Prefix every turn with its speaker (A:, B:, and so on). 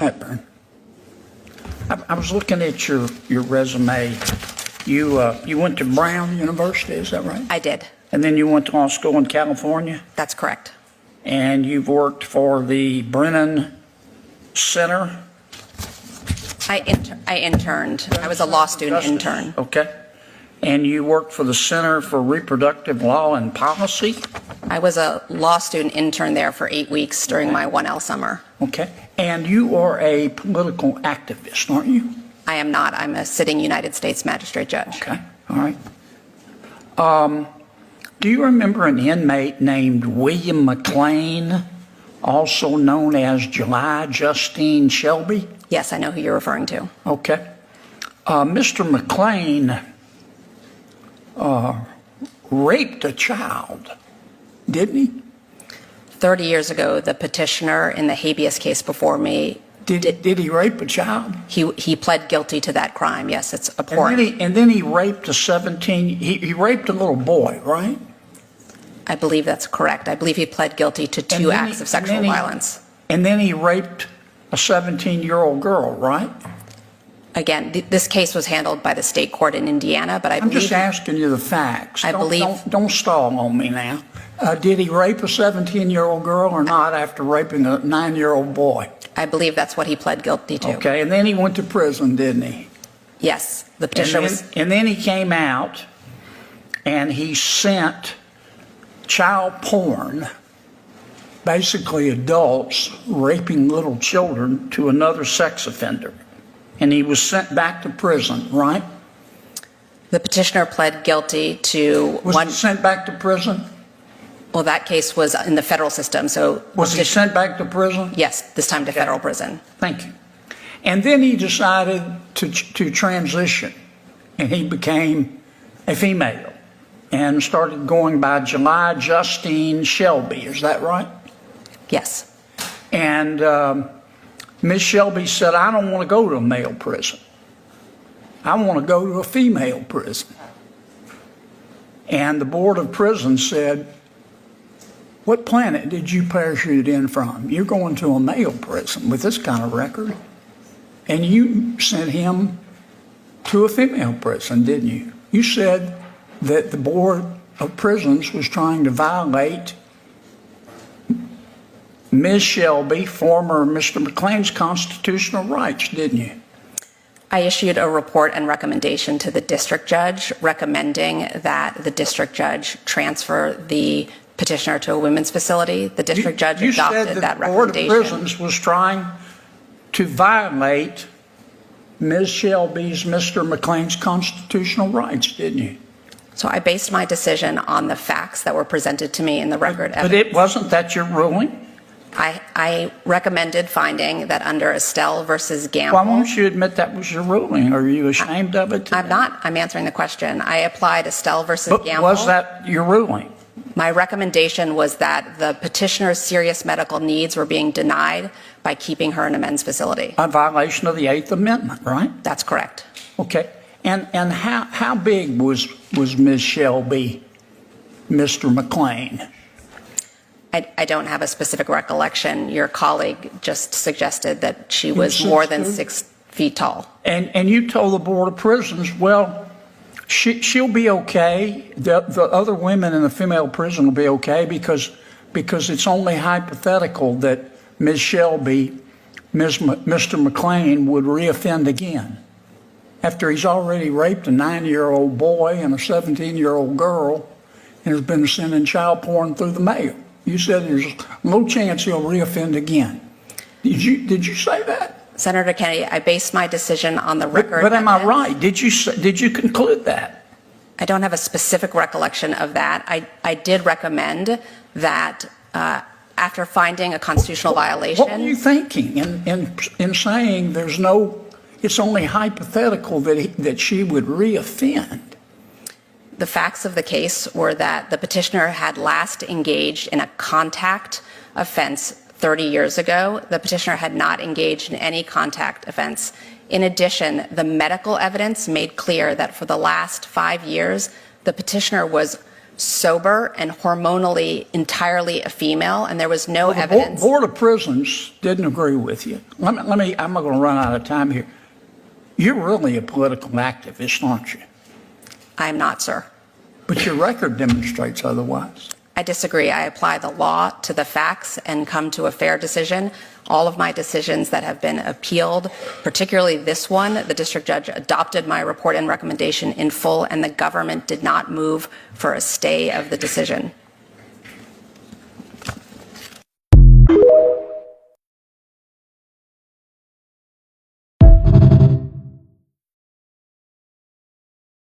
A: Hepburn. I was looking at your resume. You went to Brown University, is that right?
B: I did.
A: And then you went to law school in California?
B: That's correct.
A: And you've worked for the Brennan Center?
B: I interned. I was a law student intern.
A: Okay. And you worked for the Center for Reproductive Law and Policy?
B: I was a law student intern there for 8 weeks during my 1L summer.
A: Okay. And you are a political activist, aren't you?
B: I am not. I'm a sitting United States magistrate judge.
A: Okay. All right. Do you remember an inmate named William McLean, also known as July Justine Shelby?
B: Yes, I know who you're referring to.
A: Okay. Mr. McLean raped a child, didn't he?
B: 30 years ago, the petitioner in the habeas case before me,
A: Did he rape a child?
B: he pled guilty to that crime. Yes, it's abhorrent.
A: And then he raped a 17, he raped a little boy, right?
B: I believe that's correct. I believe he pled guilty to two acts of sexual violence.
A: And then he raped a 17-year-old girl, right?
B: Again, this case was handled by the state court in Indiana, but
A: I'm just asking you the facts. Don't stall on me now. Did he rape a 17-year-old girl or not after raping a 9-year-old boy?
B: I believe that's what he pled guilty to.
A: Okay, and then he went to prison, didn't he?
B: Yes, the petitioner was.
A: And then he came out and he sent child porn, basically adults raping little children, to another sex offender. And he was sent back to prison, right?
B: The petitioner pled guilty to
A: Was he sent back to prison?
B: Well, that case was in the federal system, so.
A: Was he sent back to prison?
B: Yes, this time to federal prison.
A: Thank you. And then he decided to transition, and he became a female and started going by July Justine Shelby. Is that right?
B: Yes.
A: And Ms. Shelby said, I don't want to go to a male prison. I want to go to a female prison. And the Board of Prisons said, what planet did you parachute in from? You're going to a male prison with this kind of record. And you sent him to a female prison, didn't you? You said that the Board of Prisons was trying to violate Ms. Shelby, former Mr. McLean's constitutional rights, didn't you?
B: I issued a report and recommendation to the district judge recommending that the district judge transfer the petitioner to a women's facility. The district judge adopted that recommendation.
A: The Board of Prisons was trying to violate Ms. Shelby's, Mr. McLean's constitutional rights, didn't you?
B: So I based my decision on the facts that were presented to me in the record evidence.
A: But it wasn't that your ruling?
B: I recommended finding that under Estelle versus Gamble.
A: Why won't you admit that was your ruling? Are you ashamed of it?
B: I'm not. I'm answering the question. I applied Estelle versus Gamble.
A: Was that your ruling?
B: My recommendation was that the petitioner's serious medical needs were being denied by keeping her in a men's facility.
A: A violation of the 8th Amendment, right?
B: That's correct.
A: Okay. And how big was Ms. Shelby, Mr. McLean?
B: I don't have a specific recollection. Your colleague just suggested that she was more than 6 feet tall.
A: And you told the Board of Prisons, well, she'll be okay. The other women in the female prison will be okay because it's only hypothetical that Ms. Shelby, Mr. McLean would reoffend again. After he's already raped a 9-year-old boy and a 17-year-old girl and has been sending child porn through the mail. You said there's no chance he'll reoffend again. Did you say that?
B: Senator Kennedy, I based my decision on the record.
A: But am I right? Did you conclude that?
B: I don't have a specific recollection of that. I did recommend that after finding a constitutional violation.
A: What were you thinking in saying it's only hypothetical that she would reoffend?
B: The facts of the case were that the petitioner had last engaged in a contact offense 30 years ago. The petitioner had not engaged in any contact offense. In addition, the medical evidence made clear that for the last 5 years, the petitioner was sober and hormonally entirely a female, and there was no
A: The
B: evidence.
A: Board of Prisons didn't agree with you. I'm going to run out of time here. You're really a political activist, aren't you?
B: I am not, sir.
A: But your record demonstrates otherwise.
B: I disagree. I apply the law to the facts and come to a fair decision. All of my decisions that have been appealed, particularly this one, the district judge adopted my report and recommendation in full, and the government did not move for a stay of the decision.